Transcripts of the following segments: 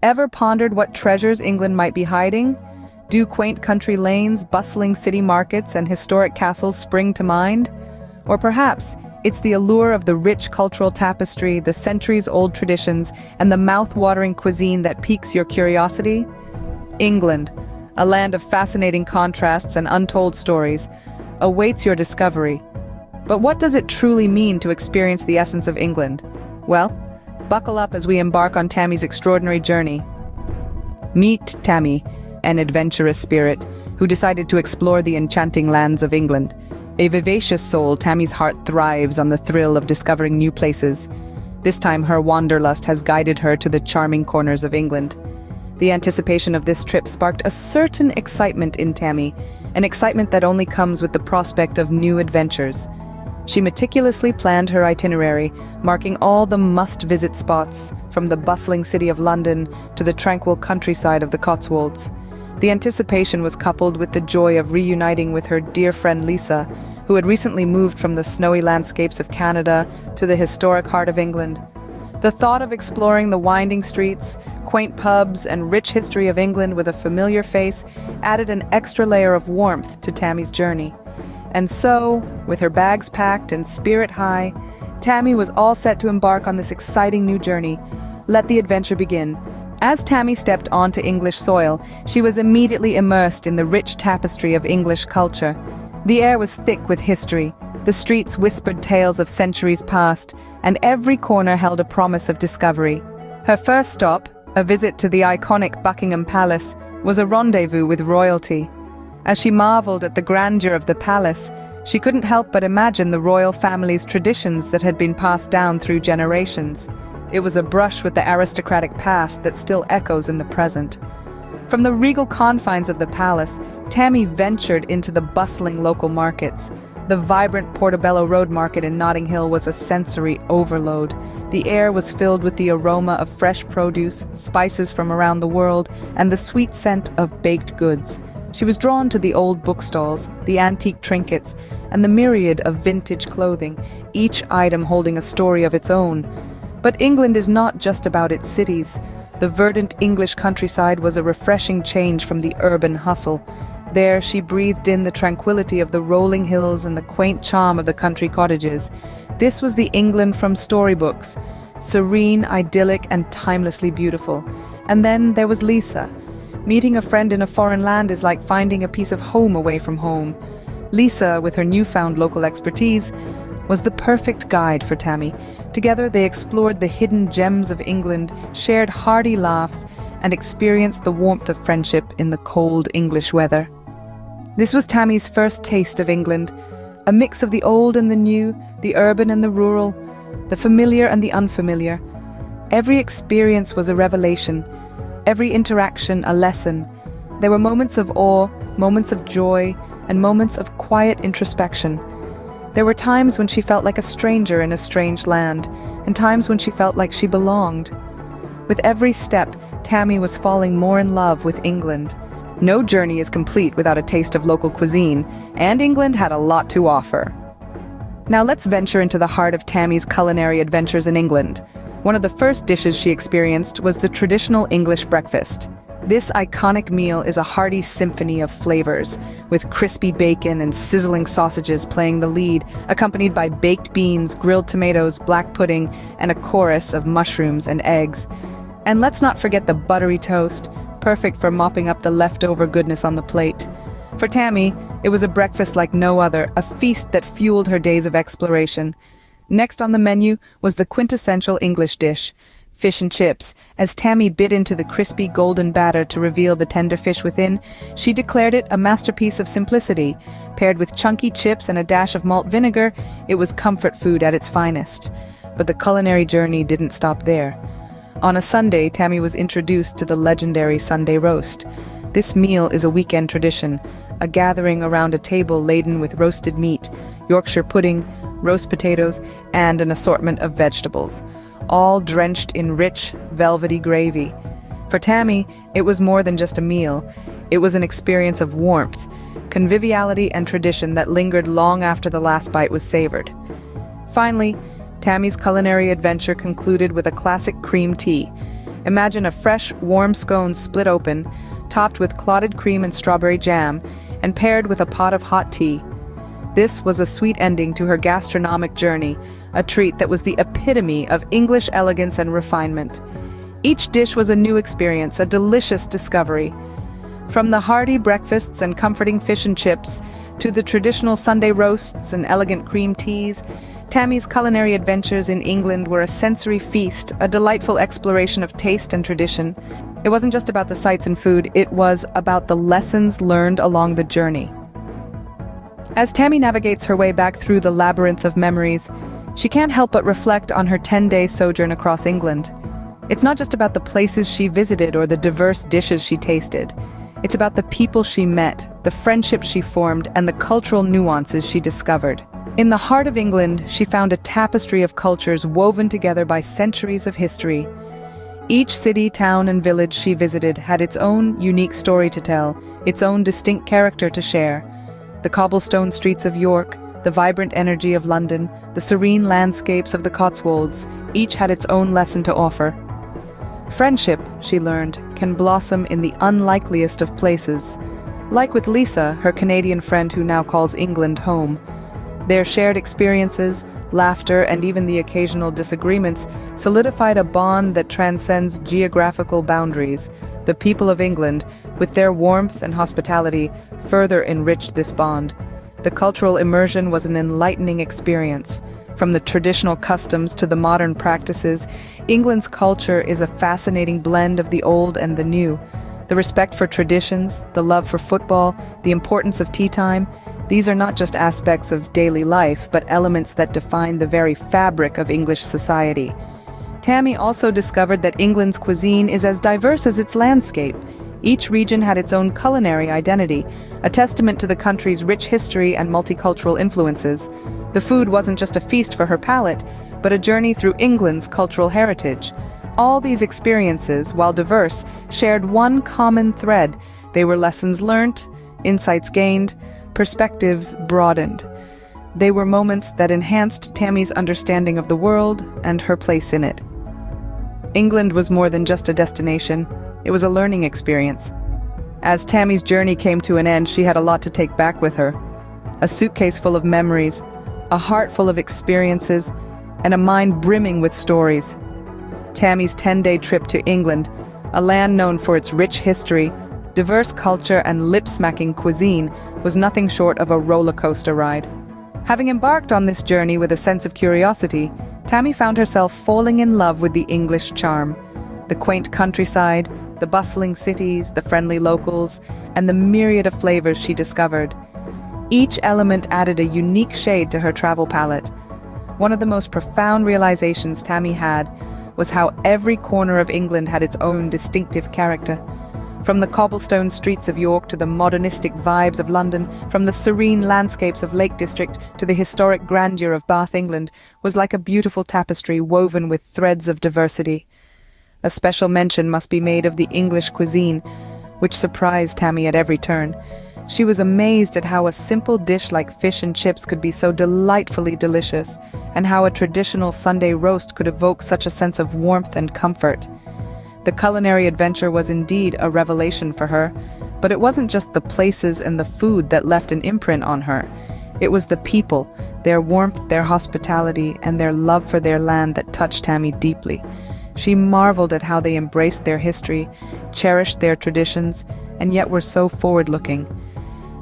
Ever pondered what treasures England might be hiding? Do quaint country lanes, bustling city markets, and historic castles spring to mind? Or perhaps it's the allure of the rich cultural tapestry, the centuries-old traditions, and the mouth-watering cuisine that piques your curiosity? England, a land of fascinating contrasts and untold stories, awaits your discovery. But what does it truly mean to experience the essence of England? Well, buckle up as we embark on Tammy's extraordinary journey. Meet Tammy, an adventurous spirit who decided to explore the enchanting lands of England. A vivacious soul, Tammy's heart thrives on the thrill of discovering new places. This time her wanderlust has guided her to the charming corners of England. The anticipation of this trip sparked a certain excitement in Tammy, an excitement that only comes with the prospect of new adventures. She meticulously planned her itinerary, marking all the must-visit spots, from the bustling city of London to the tranquil countryside of the Cotswolds. The anticipation was coupled with the joy of reuniting with her dear friend Lisa, who had recently moved from the snowy landscapes of Canada to the historic heart of England. The thought of exploring the winding streets, quaint pubs, and rich history of England with a familiar face added an extra layer of warmth to Tammy's journey. And so, with her bags packed and spirit high, Tammy was all set to embark on this exciting new journey. Let the adventure begin. As Tammy stepped onto English soil, she was immediately immersed in the rich tapestry of English culture. The air was thick with history, the streets whispered tales of centuries past, and every corner held a promise of discovery. Her first stop, a visit to the iconic Buckingham Palace, was a rendezvous with royalty. As she marveled at the grandeur of the palace, she couldn't help but imagine the royal family's traditions that had been passed down through generations. It was a brush with the aristocratic past that still echoes in the present. From the regal confines of the palace, Tammy ventured into the bustling local markets. The vibrant Portobello Road Market in Notting Hill was a sensory overload. The air was filled with the aroma of fresh produce, spices from around the world, and the sweet scent of baked goods. She was drawn to the old bookstalls, the antique trinkets, and the myriad of vintage clothing, each item holding a story of its own. But England is not just about its cities. The verdant English countryside was a refreshing change from the urban hustle. There she breathed in the tranquility of the rolling hills and the quaint charm of the country cottages. This was the England from storybooks, serene, idyllic, and timelessly beautiful. And then there was Lisa. Meeting a friend in a foreign land is like finding a piece of home away from home. Lisa, with her newfound local expertise, was the perfect guide for Tammy. Together they explored the hidden gems of England, shared hearty laughs, and experienced the warmth of friendship in the cold English weather. This was Tammy's first taste of England, a mix of the old and the new, the urban and the rural, the familiar and the unfamiliar. Every experience was a revelation, every interaction a lesson. There were moments of awe, moments of joy, and moments of quiet introspection. There were times when she felt like a stranger in a strange land, and times when she felt like she belonged. With every step, Tammy was falling more in love with England. No journey is complete without a taste of local cuisine, and England had a lot to offer. Now let's venture into the heart of Tammy's culinary adventures in England. One of the first dishes she experienced was the traditional English breakfast. This iconic meal is a hearty symphony of flavors, with crispy bacon and sizzling sausages playing the lead, accompanied by baked beans, grilled tomatoes, black pudding, and a chorus of mushrooms and eggs. And let's not forget the buttery toast, perfect for mopping up the leftover goodness on the plate. For Tammy, it was a breakfast like no other, a feast that fueled her days of exploration. Next on the menu was the quintessential English dish, fish and chips. As Tammy bit into the crispy golden batter to reveal the tender fish within, she declared it a masterpiece of simplicity. Paired with chunky chips and a dash of malt vinegar, it was comfort food at its finest. But the culinary journey didn't stop there. On a Sunday, Tammy was introduced to the legendary Sunday roast. This meal is a weekend tradition, a gathering around a table laden with roasted meat, Yorkshire pudding, roast potatoes, and an assortment of vegetables, all drenched in rich, velvety gravy. For Tammy, it was more than just a meal. It was an experience of warmth, conviviality, and tradition that lingered long after the last bite was savored. Finally, Tammy's culinary adventure concluded with a classic cream tea. Imagine a fresh, warm scone split open, topped with clotted cream and strawberry jam, and paired with a pot of hot tea. This was a sweet ending to her gastronomic journey, a treat that was the epitome of English elegance and refinement. Each dish was a new experience, a delicious discovery. From the hearty breakfasts and comforting fish and chips, to the traditional Sunday roasts and elegant cream teas, Tammy's culinary adventures in England were a sensory feast, a delightful exploration of taste and tradition. It wasn't just about the sights and food, it was about the lessons learned along the journey. As Tammy navigates her way back through the labyrinth of memories, she can't help but reflect on her 10-day sojourn across England. It's not just about the places she visited or the diverse dishes she tasted. It's about the people she met, the friendships she formed, and the cultural nuances she discovered. In the heart of England, she found a tapestry of cultures woven together by centuries of history. Each city, town, and village she visited had its own unique story to tell, its own distinct character to share. The cobblestone streets of York, the vibrant energy of London, the serene landscapes of the Cotswolds, each had its own lesson to offer. Friendship, she learned, can blossom in the unlikeliest of places. Like with Lisa, her Canadian friend who now calls England home. Their shared experiences, laughter, and even the occasional disagreements solidified a bond that transcends geographical boundaries. The people of England, with their warmth and hospitality, further enriched this bond. The cultural immersion was an enlightening experience. From the traditional customs to the modern practices, England's culture is a fascinating blend of the old and the new. The respect for traditions, the love for football, the importance of tea time, these are not just aspects of daily life, but elements that define the very fabric of English society. Tammy also discovered that England's cuisine is as diverse as its landscape. Each region had its own culinary identity, a testament to the country's rich history and multicultural influences. The food wasn't just a feast for her palate, but a journey through England's cultural heritage. All these experiences, while diverse, shared one common thread. They were lessons learnt, insights gained, perspectives broadened. They were moments that enhanced Tammy's understanding of the world and her place in it. England was more than just a destination, it was a learning experience. As Tammy's journey came to an end, she had a lot to take back with her. A suitcase full of memories, a heart full of experiences, and a mind brimming with stories. Tammy's 10-day trip to England, a land known for its rich history, diverse culture, and lip-smacking cuisine, was nothing short of a roller coaster ride. Having embarked on this journey with a sense of curiosity, Tammy found herself falling in love with the English charm. The quaint countryside, the bustling cities, the friendly locals, and the myriad of flavors she discovered. Each element added a unique shade to her travel palette. One of the most profound realizations Tammy had was how every corner of England had its own distinctive character. From the cobblestone streets of York to the modernistic vibes of London, from the serene landscapes of Lake District to the historic grandeur of Bath, England, was like a beautiful tapestry woven with threads of diversity. A special mention must be made of the English cuisine, which surprised Tammy at every turn. She was amazed at how a simple dish like fish and chips could be so delightfully delicious, and how a traditional Sunday roast could evoke such a sense of warmth and comfort. The culinary adventure was indeed a revelation for her, but it wasn't just the places and the food that left an imprint on her. It was the people, their warmth, their hospitality, and their love for their land that touched Tammy deeply. She marveled at how they embraced their history, cherished their traditions, and yet were so forward-looking.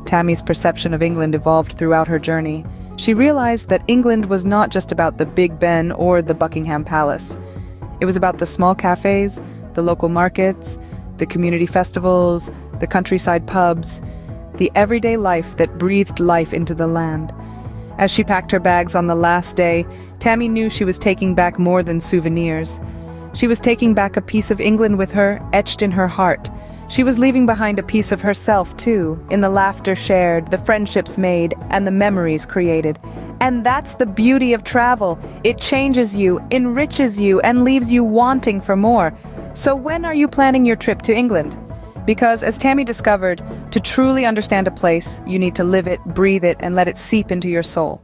Tammy's perception of England evolved throughout her journey. She realized that England was not just about the Big Ben or the Buckingham Palace. It was about the small cafes, the local markets, the community festivals, the countryside pubs, the everyday life that breathed life into the land. As she packed her bags on the last day, Tammy knew she was taking back more than souvenirs. She was taking back a piece of England with her, etched in her heart. She was leaving behind a piece of herself, too, in the laughter shared, the friendships made, and the memories created. And that's the beauty of travel. It changes you, enriches you, and leaves you wanting for more. So when are you planning your trip to England? Because, as Tammy discovered, to truly understand a place, you need to live it, breathe it, and let it seep into your soul.